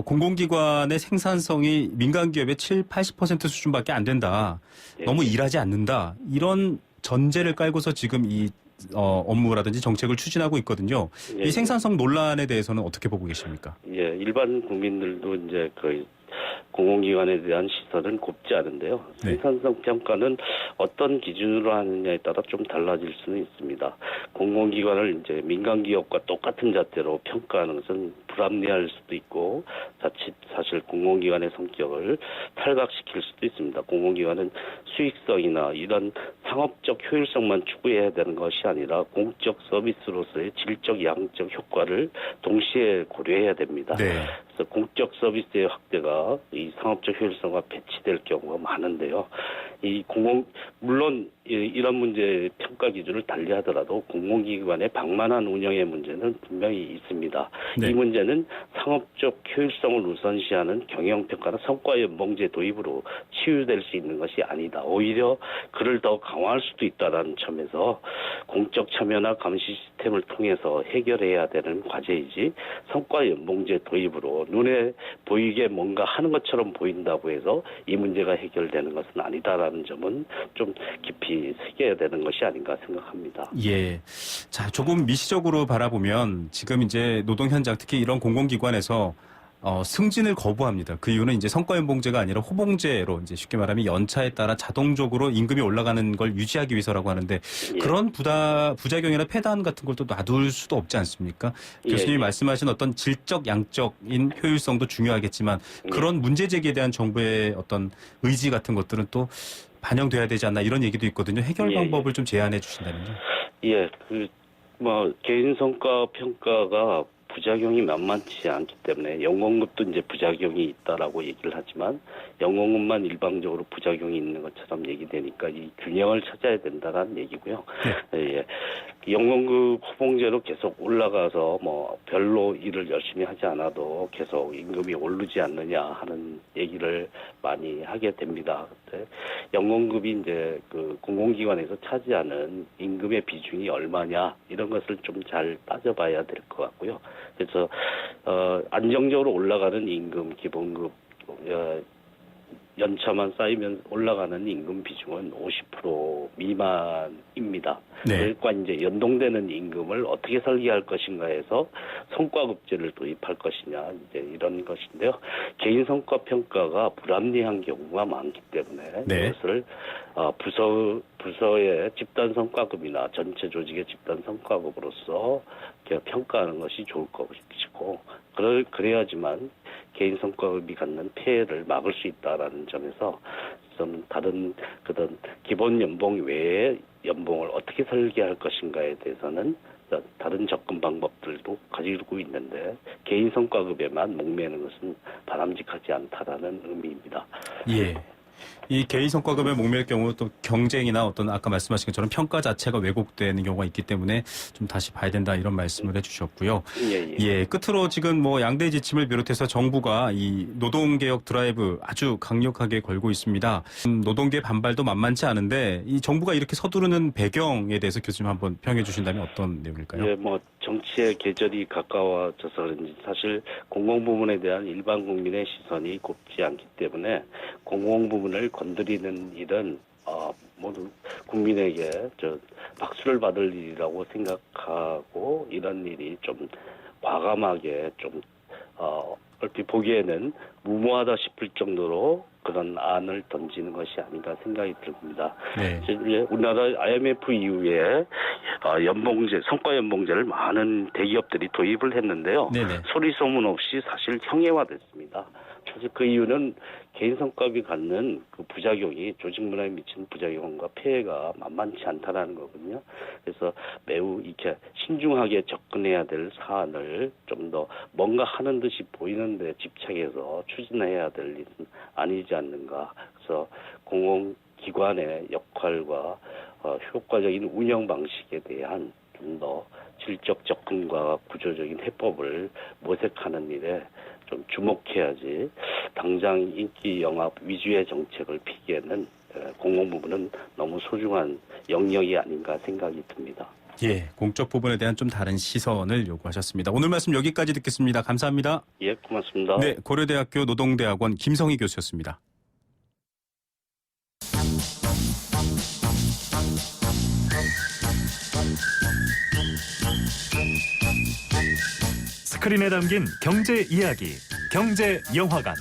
공공기관의 생산성이 민간기업의 80% 수준밖에 안 된다. 너무 일하지 않는다. 이런 전제를 깔고서 지금 이 업무라든지 정책을 추진하고 있거든요. 이 생산성 논란에 대해서는 어떻게 보고 계십니까? 예, 일반 국민들도 이제 거의 공공기관에 대한 시선은 곱지 않은데요. 생산성 평가는 어떤 기준으로 하느냐에 따라 좀 달라질 수는 있습니다. 공공기관을 이제 민간기업과 똑같은 잣대로 평가하는 것은 불합리할 수도 있고 자칫 사실 공공기관의 성격을 탈각시킬 수도 있습니다. 공공기관은 수익성이나 이런 상업적 효율성만 추구해야 되는 것이 아니라 공적 서비스로서의 질적, 양적 효과를 동시에 고려해야 됩니다. 그래서 공적 서비스의 확대가 이 상업적 효율성과 배치될 경우가 많은데요. 물론 이런 문제 평가 기준을 달리하더라도 공공기관의 방만한 운영의 문제는 분명히 있습니다. 이 문제는 상업적 효율성을 우선시하는 경영평가나 성과연봉제 도입으로 치유될 수 있는 것이 아니다. 오히려 그를 더 강화할 수도 있다는 점에서 공적 참여나 감시 시스템을 통해서 해결해야 되는 과제이지 성과연봉제 도입으로 눈에 보이게 뭔가 하는 것처럼 보인다고 해서 이 문제가 해결되는 것은 아니다라는 점은 좀 깊이 새겨야 되는 것이 아닌가 생각합니다. 예. 자, 조금 미시적으로 바라보면 지금 이제 노동 현장 특히 이런 공공기관에서 승진을 거부합니다. 그 이유는 이제 성과연봉제가 아니라 호봉제로 이제 쉽게 말하면 연차에 따라 자동적으로 임금이 올라가는 걸 유지하기 위해서라고 하는데 그런 부작용이나 폐단 같은 걸 또 놔둘 수도 없지 않습니까? 교수님이 말씀하신 어떤 질적, 양적인 효율성도 중요하겠지만 그런 문제 제기에 대한 정부의 어떤 의지 같은 것들은 또 반영돼야 되지 않나 이런 얘기도 있거든요. 해결 방법을 좀 제안해 주신다면요. 예, 개인 성과 평가가 부작용이 만만치 않기 때문에 연공급도 이제 부작용이 있다라고 얘기를 하지만 연공급만 일방적으로 부작용이 있는 것처럼 얘기되니까 이 균형을 찾아야 된다라는 얘기고요. 연공급 호봉제로 계속 올라가서 별로 일을 열심히 하지 않아도 계속 임금이 오르지 않느냐 하는 얘기를 많이 하게 됩니다. 근데 연공급이 이제 그 공공기관에서 차지하는 임금의 비중이 얼마냐 이런 것을 좀 잘 따져봐야 될 것 같고요. 그래서 안정적으로 올라가는 임금 기본급 연차만 쌓이면 올라가는 임금 비중은 50% 미만입니다. 그러니까 이제 연동되는 임금을 어떻게 설계할 것인가 해서 성과급제를 도입할 것이냐 이제 이런 것인데요. 개인 성과 평가가 불합리한 경우가 많기 때문에 이것을 부서의 집단 성과급이나 전체 조직의 집단 성과급으로서 평가하는 것이 좋을 것이고 그래야지만 개인 성과급이 갖는 폐해를 막을 수 있다라는 점에서 좀 다른 그런 기본 연봉 외에 연봉을 어떻게 설계할 것인가에 대해서는 다른 접근 방법들도 가지고 있는데 개인 성과급에만 목매는 것은 바람직하지 않다라는 의미입니다. 예. 이 개인 성과급에 목매일 경우 또 경쟁이나 어떤 아까 말씀하신 것처럼 평가 자체가 왜곡되는 경우가 있기 때문에 좀 다시 봐야 된다 이런 말씀을 해주셨고요. 예. 끝으로 지금 뭐 양대 지침을 비롯해서 정부가 이 노동개혁 드라이브 아주 강력하게 걸고 있습니다. 노동계 반발도 만만치 않은데 이 정부가 이렇게 서두르는 배경에 대해서 교수님 한번 평해 주신다면 어떤 내용일까요? 예, 뭐 정치의 계절이 가까워져서 그런지 사실 공공부문에 대한 일반 국민의 시선이 곱지 않기 때문에 공공부문을 건드리는 일은 모두 국민에게 박수를 받을 일이라고 생각하고 이런 일이 좀 과감하게 좀 얼핏 보기에는 무모하다 싶을 정도로 그런 안을 던지는 것이 아닌가 생각이 듭니다. 네. 우리나라 IMF 이후에 연봉제, 성과연봉제를 많은 대기업들이 도입을 했는데요. 네네. 소리 소문 없이 사실 형해화됐습니다. 사실 그 이유는 개인 성과급이 갖는 그 부작용이 조직 문화에 미치는 부작용과 폐해가 만만치 않다라는 거거든요. 그래서 매우 이렇게 신중하게 접근해야 될 사안을 좀 더 뭔가 하는 듯이 보이는데 집착해서 추진해야 될 일은 아니지 않는가. 그래서 공공기관의 역할과 효과적인 운영 방식에 대한 좀 더 질적 접근과 구조적인 해법을 모색하는 일에 좀 주목해야지 당장 인기 영합 위주의 정책을 피기에는 공공부문은 너무 소중한 영역이 아닌가 생각이 듭니다. 예, 공적 부분에 대한 좀 다른 시선을 요구하셨습니다. 오늘 말씀 여기까지 듣겠습니다. 감사합니다. 예, 고맙습니다. 네, 고려대학교 노동대학원 김성희 교수였습니다. 스크린에 담긴 경제 이야기, 경제 영화관.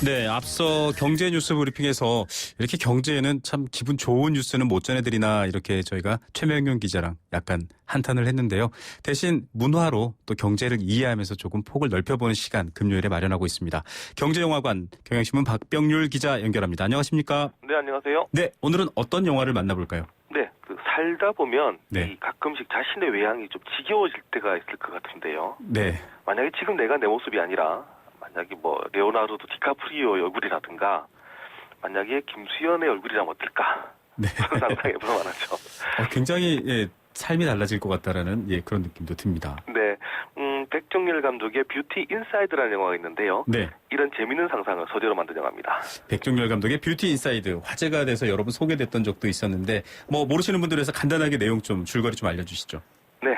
네, 앞서 경제 뉴스 브리핑에서 이렇게 경제에는 참 기분 좋은 뉴스는 못 전해드리나 이렇게 저희가 최명윤 기자랑 약간 한탄을 했는데요. 대신 문화로 또 경제를 이해하면서 조금 폭을 넓혀보는 시간 금요일에 마련하고 있습니다. 경제영화관 경향신문 박병률 기자 연결합니다. 안녕하십니까? 네, 안녕하세요. 네, 오늘은 어떤 영화를 만나볼까요? 네, 살다 보면 네. 이 가끔씩 자신의 외향이 좀 지겨워질 때가 있을 것 같은데요. 네. 만약에 지금 내가 내 모습이 아니라 만약에 뭐 레오나르도 디카프리오의 얼굴이라든가 만약에 김수현의 얼굴이라면 어떨까? 네. 그런 상상해보면 하죠. 굉장히 삶이 달라질 것 같다라는 그런 느낌도 듭니다. 네, 백정열 감독의 뷰티 인사이드라는 영화가 있는데요. 네. 이런 재미있는 상상을 소재로 만든 영화입니다. 백종열 감독의 뷰티 인사이드 화제가 돼서 여러 번 소개됐던 적도 있었는데 뭐 모르시는 분들 위해서 간단하게 내용 좀 줄거리 좀 알려주시죠. 네,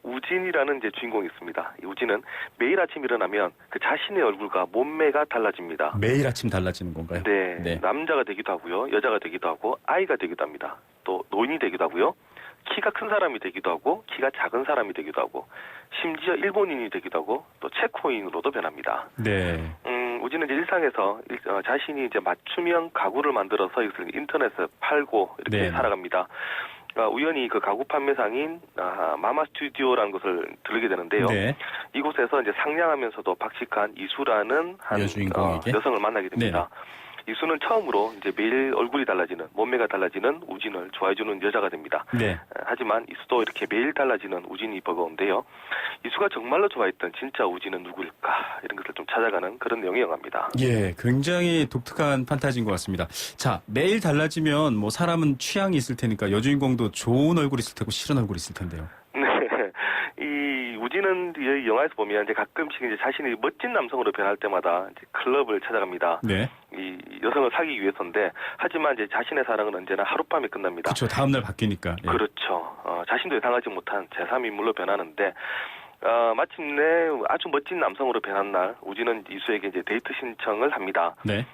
우진이라는 이제 주인공이 있습니다. 이 우진은 매일 아침 일어나면 그 자신의 얼굴과 몸매가 달라집니다. 매일 아침 달라지는 건가요? 네, 네. 남자가 되기도 하고요, 여자가 되기도 하고, 아이가 되기도 합니다. 또 노인이 되기도 하고요, 키가 큰 사람이 되기도 하고, 키가 작은 사람이 되기도 하고, 심지어 일본인이 되기도 하고, 또 체코인으로도 변합니다. 네. 우진은 이제 일상에서 자신이 이제 맞춤형 가구를 만들어서 이것을 인터넷에 팔고 이렇게 네. 살아갑니다. 우연히 그 가구 판매상인 마마 스튜디오라는 곳을 들르게 되는데요. 네. 이곳에서 이제 상냥하면서도 박식한 이수라는 한 여성을 만나게 됩니다. 네. 이수는 처음으로 이제 매일 얼굴이 달라지는, 몸매가 달라지는 우진을 좋아해주는 여자가 됩니다. 네. 하지만 이수도 이렇게 매일 달라지는 우진이 버거운데요. 이수가 정말로 좋아했던 진짜 우진은 누구일까? 이런 것을 좀 찾아가는 그런 내용의 영화입니다. 예, 굉장히 독특한 판타지인 것 같습니다. 자, 매일 달라지면 뭐 사람은 취향이 있을 테니까 여주인공도 좋은 얼굴이 있을 테고 싫은 얼굴이 있을 텐데요. 네. 이 우진은 이 영화에서 보면 이제 가끔씩 이제 자신이 멋진 남성으로 변할 때마다 이제 클럽을 찾아갑니다. 네. 이 여성을 사귀기 위해서인데, 하지만 이제 자신의 사랑은 언제나 하룻밤에 끝납니다. 그렇죠. 다음날 바뀌니까. 예. 그렇죠. 자신도 예상하지 못한 제3인물로 변하는데, 마침내 아주 멋진 남성으로 변한 날, 우진은 이수에게 이제 데이트 신청을 합니다. 네.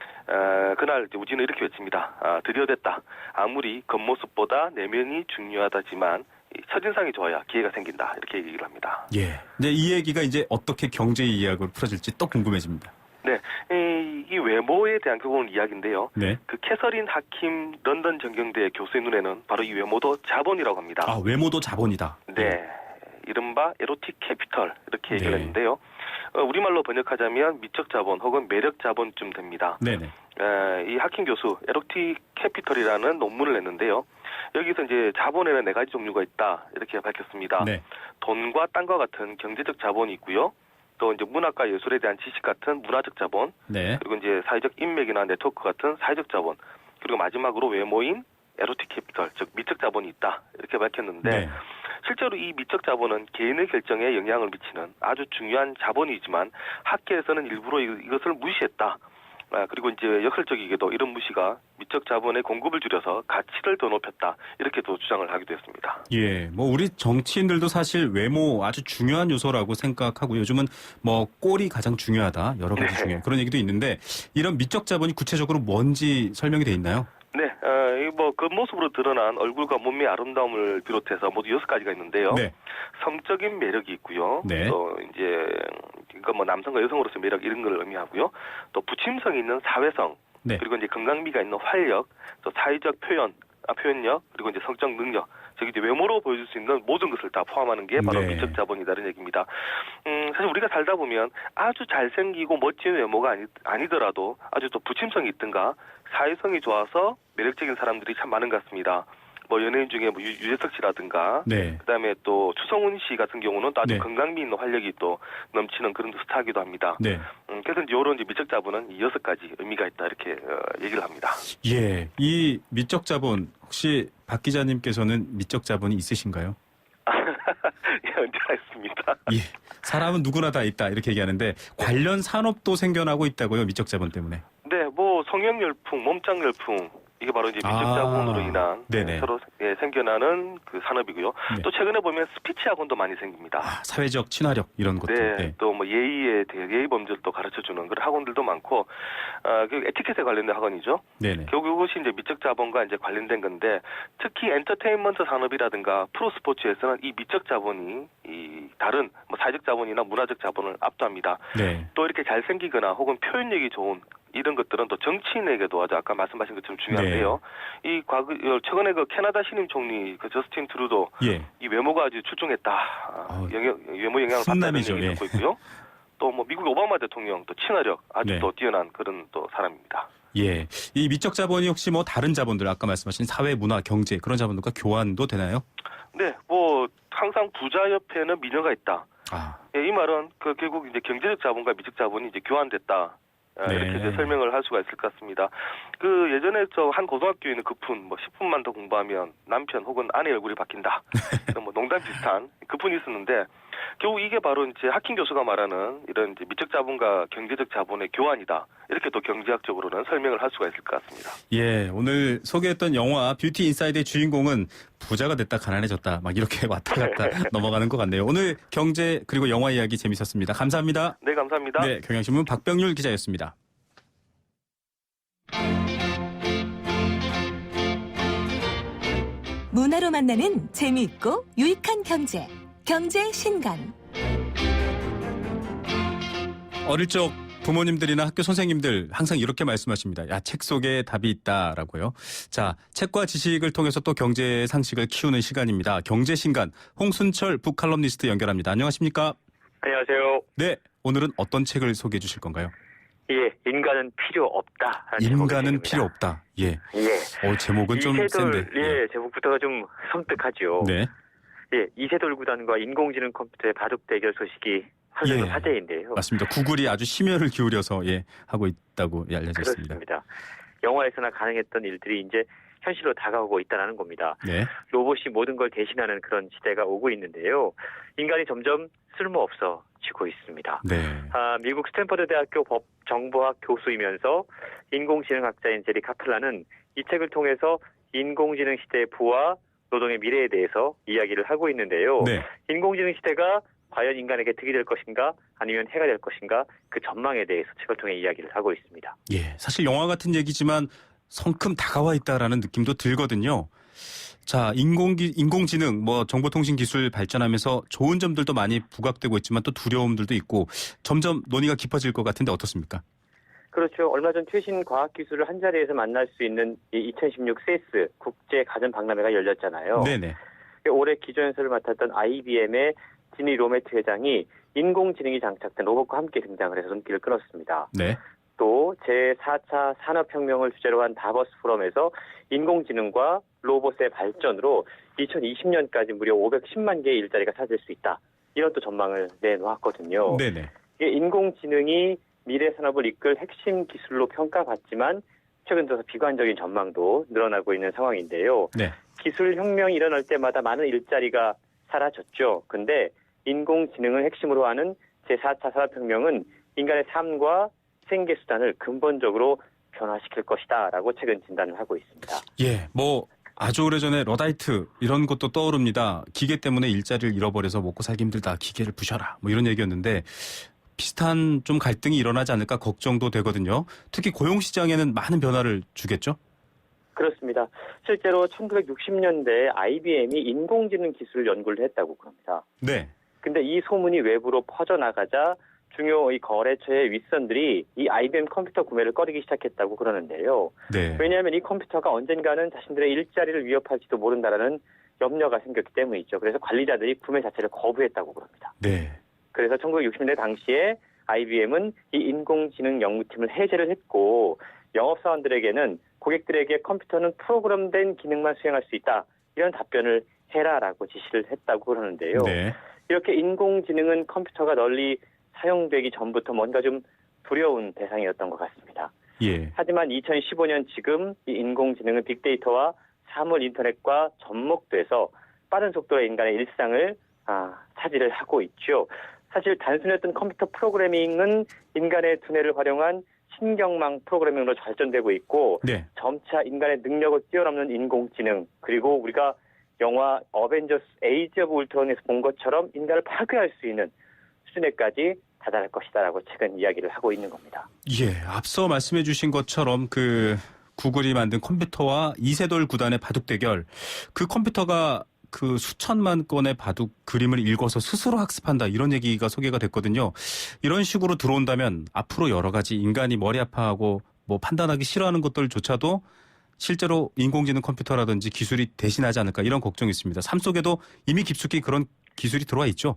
그날 이제 우진은 이렇게 외칩니다. 드디어 됐다. 아무리 겉모습보다 내면이 중요하다지만 첫인상이 좋아야 기회가 생긴다. 이렇게 얘기를 합니다. 예. 네, 이 얘기가 이제 어떻게 경제 이야기로 풀어질지 또 궁금해집니다. 네, 이 외모에 대한 결국은 이야기인데요. 네. 그 캐서린 하킴 런던 전경대 교수의 눈에는 바로 이 외모도 자본이라고 합니다. 아, 외모도 자본이다. 네, 이른바 에로틱 캐피털 이렇게 얘기를 했는데요. 우리말로 번역하자면 미적 자본 혹은 매력 자본쯤 됩니다. 네네. 이 하킹 교수 에로틱 캐피털이라는 논문을 냈는데요. 여기서 이제 자본에는 4가지 종류가 있다 이렇게 밝혔습니다. 네. 돈과 땅과 같은 경제적 자본이 있고요. 또 이제 문학과 예술에 대한 지식 같은 문화적 자본, 네. 그리고 이제 사회적 인맥이나 네트워크 같은 사회적 자본, 그리고 마지막으로 외모인 에로틱 캐피털, 즉 미적 자본이 있다 이렇게 밝혔는데 네. 실제로 이 미적 자본은 개인의 결정에 영향을 미치는 아주 중요한 자본이지만 학계에서는 일부러 이것을 무시했다. 그리고 이제 역설적이게도 이런 무시가 미적 자본의 공급을 줄여서 가치를 더 높였다 이렇게도 주장을 하기도 했습니다. 예, 뭐 우리 정치인들도 사실 외모 아주 중요한 요소라고 생각하고 요즘은 뭐 꼴이 가장 중요하다 여러 가지 네. 중요한 그런 얘기도 있는데 이런 미적 자본이 구체적으로 뭔지 설명이 돼 있나요? 네, 뭐 겉모습으로 드러난 얼굴과 몸의 아름다움을 비롯해서 모두 6가지가 있는데요. 네. 성적인 매력이 있고요. 네. 또 이제 그러니까 뭐 남성과 여성으로서 매력 이런 걸 의미하고요. 또 부침성이 있는 사회성, 네. 그리고 이제 건강미가 있는 활력, 또 사회적 표현력, 그리고 이제 성적 능력, 즉 이제 외모로 보여줄 수 있는 모든 것을 다 포함하는 게 바로 네. 미적 자본이라는 얘기입니다. 사실 우리가 살다 보면 아주 잘생기고 멋진 외모가 아니더라도 아주 또 부침성이 있든가 사회성이 좋아서 매력적인 사람들이 참 많은 것 같습니다. 뭐 연예인 중에 뭐 유재석 씨라든가, 네. 그다음에 또 추성훈 씨 같은 경우는 또 아주 네. 건강미 있는 활력이 또 넘치는 그런 스타이기도 합니다. 네. 그래서 이제 이런 미적 자본은 이 6가지 의미가 있다 이렇게 얘기를 합니다. 예, 이 미적 자본 혹시 박 기자님께서는 미적 자본이 있으신가요? 예, 언제나 있습니다. 예, 사람은 누구나 다 있다 이렇게 얘기하는데 관련 산업도 생겨나고 있다고요, 미적 자본 때문에. 네, 뭐 성형 열풍, 몸짱 열풍 이게 바로 이제 미적 자본으로 인한 네네. 서로 생겨나는 그 산업이고요. 네. 또 최근에 보면 스피치 학원도 많이 생깁니다. 사회적 친화력 이런 것들. 네, 또 뭐 예의에 대해 예의 범절도 가르쳐주는 그런 학원들도 많고, 그 에티켓에 관련된 학원이죠. 네네. 결국 이것이 이제 미적 자본과 이제 관련된 건데, 특히 엔터테인먼트 산업이라든가 프로 스포츠에서는 이 미적 자본이 이 다른 뭐 사회적 자본이나 문화적 자본을 압도합니다. 네. 또 이렇게 잘생기거나 혹은 표현력이 좋은 이런 것들은 또 정치인에게도 아주 아까 말씀하신 것처럼 중요한데요. 이 최근에 그 캐나다 신임 총리 그 저스틴 트루도 예. 이 외모가 아주 출중했다. 외모 영향을 받다는 훈남이죠. 얘기를 듣고 있고요. 또 뭐 미국 오바마 대통령 또 친화력 아주 네. 또 뛰어난 그런 또 사람입니다. 예. 이 미적 자본이 혹시 뭐 다른 자본들 아까 말씀하신 사회, 문화, 경제 그런 자본들과 교환도 되나요? 네, 뭐 항상 부자 옆에는 미녀가 있다. 예, 이 말은 그 결국 이제 경제적 자본과 미적 자본이 이제 교환됐다. 네. 이렇게 이제 설명을 할 수가 있을 것 같습니다. 그 예전에 저 한 고등학교에 있는 그푼 뭐 10분만 더 공부하면 남편 혹은 아내 얼굴이 바뀐다. 뭐 농담 비슷한 그푼이 있었는데 결국 이게 바로 이제 하킹 교수가 말하는 이런 이제 미적 자본과 경제적 자본의 교환이다. 이렇게 또 경제학적으로는 설명을 할 수가 있을 것 같습니다. 예, 오늘 소개했던 영화 뷰티 인사이드의 주인공은 부자가 됐다 가난해졌다 막 이렇게 왔다 갔다 넘어가는 것 같네요. 오늘 경제 그리고 영화 이야기 재밌었습니다. 감사합니다. 네, 감사합니다. 네, 경향신문 박병률 기자였습니다. 문화로 만나는 재미있고 유익한 경제, 경제 신간. 어릴 적 부모님들이나 학교 선생님들 항상 이렇게 말씀하십니다. 야, 책 속에 답이 있다라고요. 자, 책과 지식을 통해서 또 경제 상식을 키우는 시간입니다. 경제 신간 홍순철 북칼럼니스트 연결합니다. 안녕하십니까? 안녕하세요. 네, 오늘은 어떤 책을 소개해 주실 건가요? 예, 인간은 필요 없다. 인간은 필요 없다. 예. 예. 제목은 좀 센데. 예, 제목부터가 좀 섬뜩하죠. 네. 예, 이세돌 구단과 인공지능 컴퓨터의 바둑 대결 소식이 화제는 예. 화제인데요. 맞습니다. 구글이 아주 심혈을 기울여서 하고 있다고 알려져 있습니다. 그렇습니다. 영화에서나 가능했던 일들이 이제 현실로 다가오고 있다는 겁니다. 네. 로봇이 모든 걸 대신하는 그런 시대가 오고 있는데요. 인간이 점점 쓸모없어지고 있습니다. 네. 미국 스탠퍼드 대학교 정보학 교수이면서 인공지능학자인 제리 카플라는 이 책을 통해서 인공지능 시대의 부와 노동의 미래에 대해서 이야기를 하고 있는데요. 네. 인공지능 시대가 과연 인간에게 득이 될 것인가 아니면 해가 될 것인가 그 전망에 대해서 책을 통해 이야기를 하고 있습니다. 예, 사실 영화 같은 얘기지만 성큼 다가와 있다라는 느낌도 들거든요. 자, 인공지능, 정보통신 기술 발전하면서 좋은 점들도 많이 부각되고 있지만 또 두려움들도 있고 점점 논의가 깊어질 것 같은데 어떻습니까? 그렇죠. 얼마 전 최신 과학기술을 한자리에서 만날 수 있는 2016 세스 국제가전박람회가 열렸잖아요. 네네. 올해 기조연설을 맡았던 IBM의 지니 로메트 회장이 인공지능이 장착된 로봇과 함께 등장을 해서 눈길을 끌었습니다. 네. 또 제4차 산업혁명을 주제로 한 다보스 포럼에서 인공지능과 로봇의 발전으로 2020년까지 무려 510만 개의 일자리가 사라질 수 있다. 이런 또 전망을 내놓았거든요. 네네. 이게 인공지능이 미래 산업을 이끌 핵심 기술로 평가받지만 최근 들어서 비관적인 전망도 늘어나고 있는 상황인데요. 네. 기술 혁명이 일어날 때마다 많은 일자리가 사라졌죠. 근데 인공지능을 핵심으로 하는 제4차 산업혁명은 인간의 삶과 생계 수단을 근본적으로 변화시킬 것이다라고 최근 진단을 하고 있습니다. 예, 뭐 아주 오래전에 러다이트 이런 것도 떠오릅니다. 기계 때문에 일자리를 잃어버려서 먹고 살기 힘들다. 기계를 부셔라. 뭐 이런 얘기였는데 비슷한 좀 갈등이 일어나지 않을까 걱정도 되거든요. 특히 고용 시장에는 많은 변화를 주겠죠? 그렇습니다. 실제로 1960년대에 IBM이 인공지능 기술 연구를 했다고 그럽니다. 네. 근데 이 소문이 외부로 퍼져나가자 중요 이 거래처의 윗선들이 이 IBM 컴퓨터 구매를 꺼리기 시작했다고 그러는데요. 네. 왜냐하면 이 컴퓨터가 언젠가는 자신들의 일자리를 위협할지도 모른다라는 염려가 생겼기 때문이죠. 그래서 관리자들이 구매 자체를 거부했다고 그럽니다. 네. 그래서 1960년대 당시에 IBM은 이 인공지능 연구팀을 해제를 했고 영업사원들에게는 고객들에게 컴퓨터는 프로그램된 기능만 수행할 수 있다. 이런 답변을 해라라고 지시를 했다고 그러는데요. 네. 이렇게 인공지능은 컴퓨터가 널리 사용되기 전부터 뭔가 좀 두려운 대상이었던 것 같습니다. 예. 하지만 2015년 지금 이 인공지능은 빅데이터와 사물 인터넷과 접목돼서 빠른 속도로 인간의 일상을 차지를 하고 있죠. 사실 단순했던 컴퓨터 프로그래밍은 인간의 두뇌를 활용한 신경망 프로그래밍으로 발전되고 있고 네. 점차 인간의 능력을 뛰어넘는 인공지능 그리고 우리가 영화 어벤져스 에이지 오브 울트론에서 본 것처럼 인간을 파괴할 수 있는 수준에까지 다다를 것이다라고 최근 이야기를 하고 있는 겁니다. 예, 앞서 말씀해 주신 것처럼 그 구글이 만든 컴퓨터와 이세돌 구단의 바둑 대결, 그 컴퓨터가 그 수천만 건의 바둑 그림을 읽어서 스스로 학습한다 이런 얘기가 소개가 됐거든요. 이런 식으로 들어온다면 앞으로 여러 가지 인간이 머리 아파하고 뭐 판단하기 싫어하는 것들조차도 실제로 인공지능 컴퓨터라든지 기술이 대신하지 않을까 이런 걱정이 있습니다. 삶 속에도 이미 깊숙이 그런 기술이 들어와 있죠.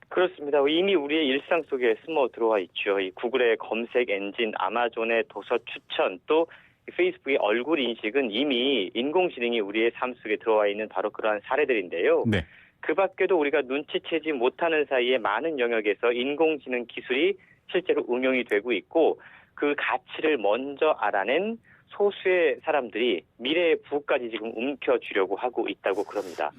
그렇습니다. 이미 우리의 일상 속에 스며 들어와 있죠. 이 구글의 검색 엔진, 아마존의 도서 추천, 또 페이스북의 얼굴 인식은 이미 인공지능이 우리의 삶 속에 들어와 있는 바로 그러한 사례들인데요. 네. 그 밖에도 우리가 눈치채지 못하는 사이에 많은 영역에서 인공지능 기술이 실제로 응용이 되고 있고 그 가치를 먼저 알아낸 소수의 사람들이 미래의 부까지 지금 움켜쥐려고 하고 있다고 그럽니다.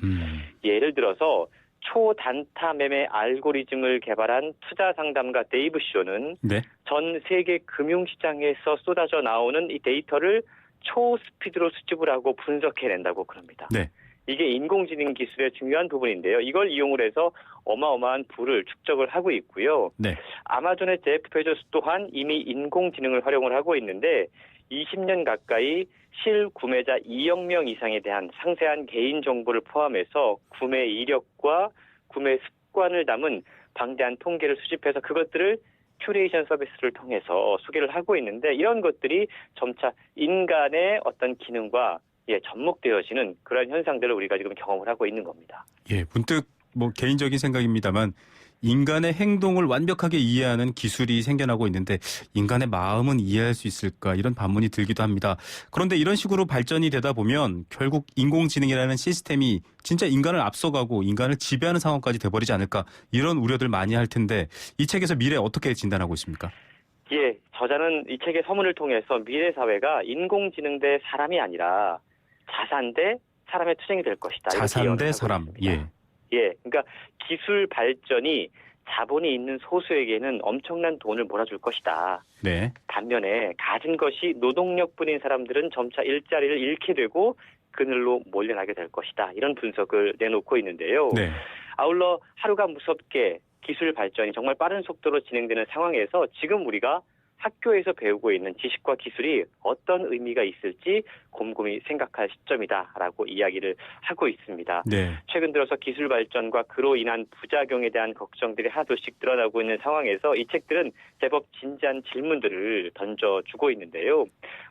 예를 들어서 초단타 매매 알고리즘을 개발한 투자 상담가 데이브 쇼는 네. 전 세계 금융시장에서 쏟아져 나오는 이 데이터를 초스피드로 수집을 하고 분석해낸다고 그럽니다. 네. 이게 인공지능 기술의 중요한 부분인데요. 이걸 이용을 해서 어마어마한 부를 축적을 하고 있고요. 네. 아마존의 제프 베조스 또한 이미 인공지능을 활용을 하고 있는데 20년 가까이 실구매자 2억 명 이상에 대한 상세한 개인 정보를 포함해서 구매 이력과 구매 습관을 담은 방대한 통계를 수집해서 그것들을 큐레이션 서비스를 통해서 소개를 하고 있는데 이런 것들이 점차 인간의 어떤 기능과 접목되어지는 그런 현상들을 우리가 지금 경험을 하고 있는 겁니다. 예, 문득 뭐 개인적인 생각입니다만 인간의 행동을 완벽하게 이해하는 기술이 생겨나고 있는데 인간의 마음은 이해할 수 있을까 이런 반문이 들기도 합니다. 그런데 이런 식으로 발전이 되다 보면 결국 인공지능이라는 시스템이 진짜 인간을 앞서가고 인간을 지배하는 상황까지 돼버리지 않을까 이런 우려들 많이 할 텐데 이 책에서 미래 어떻게 진단하고 있습니까? 예, 저자는 이 책의 서문을 통해서 미래 사회가 인공지능 대 사람이 아니라 자산 대 사람의 투쟁이 될 것이다. 자산 대 사람. 예. 예, 그러니까 기술 발전이 자본이 있는 소수에게는 엄청난 돈을 몰아줄 것이다. 네. 반면에 가진 것이 노동력뿐인 사람들은 점차 일자리를 잃게 되고 그늘로 몰려나게 될 것이다. 이런 분석을 내놓고 있는데요. 네. 아울러 하루가 무섭게 기술 발전이 정말 빠른 속도로 진행되는 상황에서 지금 우리가 학교에서 배우고 있는 지식과 기술이 어떤 의미가 있을지 곰곰이 생각할 시점이다라고 이야기를 하고 있습니다. 네. 최근 들어서 기술 발전과 그로 인한 부작용에 대한 걱정들이 하나둘씩 드러나고 있는 상황에서 이 책들은 제법 진지한 질문들을 던져주고 있는데요.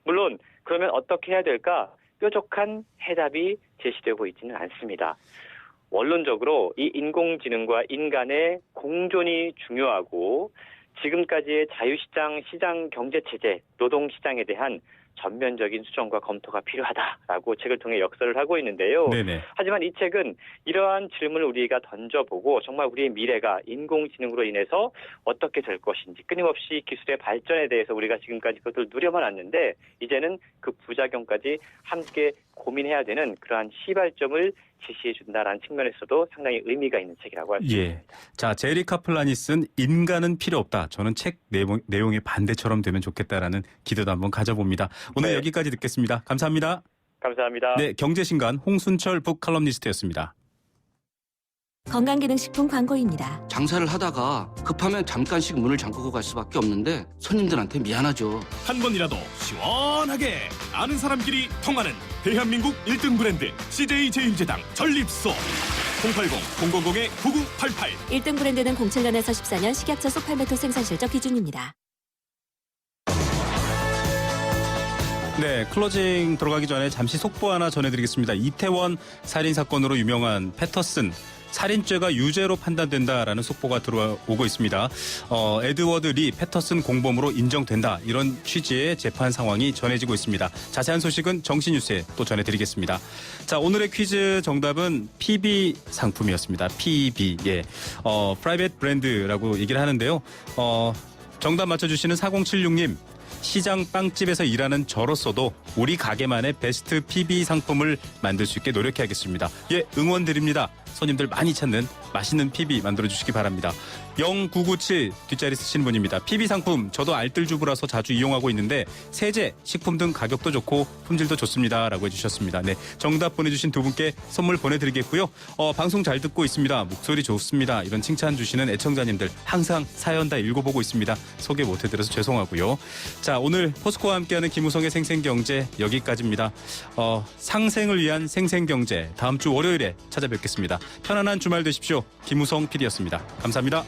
물론 그러면 어떻게 해야 될까? 뾰족한 해답이 제시되고 있지는 않습니다. 원론적으로 이 인공지능과 인간의 공존이 중요하고 지금까지의 자유시장, 시장 경제체제, 노동시장에 대한 전면적인 수정과 검토가 필요하다라고 책을 통해 역설을 하고 있는데요. 네네. 하지만 이 책은 이러한 질문을 우리가 던져보고 정말 우리의 미래가 인공지능으로 인해서 어떻게 될 것인지 끊임없이 기술의 발전에 대해서 우리가 지금까지 그것을 누려만 왔는데 이제는 그 부작용까지 함께 고민해야 되는 그러한 시발점을 제시해 준다라는 측면에서도 상당히 의미가 있는 책이라고 할 수 있습니다. 자, 제리 카플란이 쓴 인간은 필요 없다. 저는 책 내용의 반대처럼 되면 좋겠다라는 기대도 한번 가져봅니다. 오늘 네. 여기까지 듣겠습니다. 감사합니다. 감사합니다. 네, 경제신간 홍순철 북칼럼니스트였습니다. 건강기능식품 광고입니다. 장사를 하다가 급하면 잠깐씩 문을 잠그고 갈 수밖에 없는데 손님들한테 미안하죠. 한 번이라도 시원하게 아는 사람끼리 통하는 대한민국 1등 브랜드 CJ 제일제당 전립소 080-000-9988 1등 브랜드는 07년에서 14년 식약처 소팔메토 생산 실적 기준입니다. 네, 클로징 들어가기 전에 잠시 속보 하나 전해드리겠습니다. 이태원 살인사건으로 유명한 패터슨. 살인죄가 유죄로 판단된다라는 속보가 들어오고 있습니다. 에드워드 리 패터슨 공범으로 인정된다. 이런 취지의 재판 상황이 전해지고 있습니다. 자세한 소식은 정신뉴스에 또 전해드리겠습니다. 자, 오늘의 퀴즈 정답은 PB 상품이었습니다. PB. 예. 프라이빗 브랜드라고 얘기를 하는데요. 정답 맞춰주시는 4076님. 시장 빵집에서 일하는 저로서도 우리 가게만의 베스트 PB 상품을 만들 수 있게 노력해야겠습니다. 예, 응원드립니다. 손님들 많이 찾는 맛있는 PB 만들어주시기 바랍니다. 0997 뒷자리 쓰시는 분입니다. PB 상품 저도 알뜰주부라서 자주 이용하고 있는데 세제, 식품 등 가격도 좋고 품질도 좋습니다. 라고 해주셨습니다. 네, 정답 보내주신 두 분께 선물 보내드리겠고요. 방송 잘 듣고 있습니다. 목소리 좋습니다. 이런 칭찬 주시는 애청자님들 항상 사연 다 읽어보고 있습니다. 소개 못해드려서 죄송하고요. 자, 오늘 포스코와 함께하는 김우성의 생생경제 여기까지입니다. 상생을 위한 생생경제 다음 주 월요일에 찾아뵙겠습니다. 편안한 주말 되십시오. 김우성 PD였습니다. 감사합니다.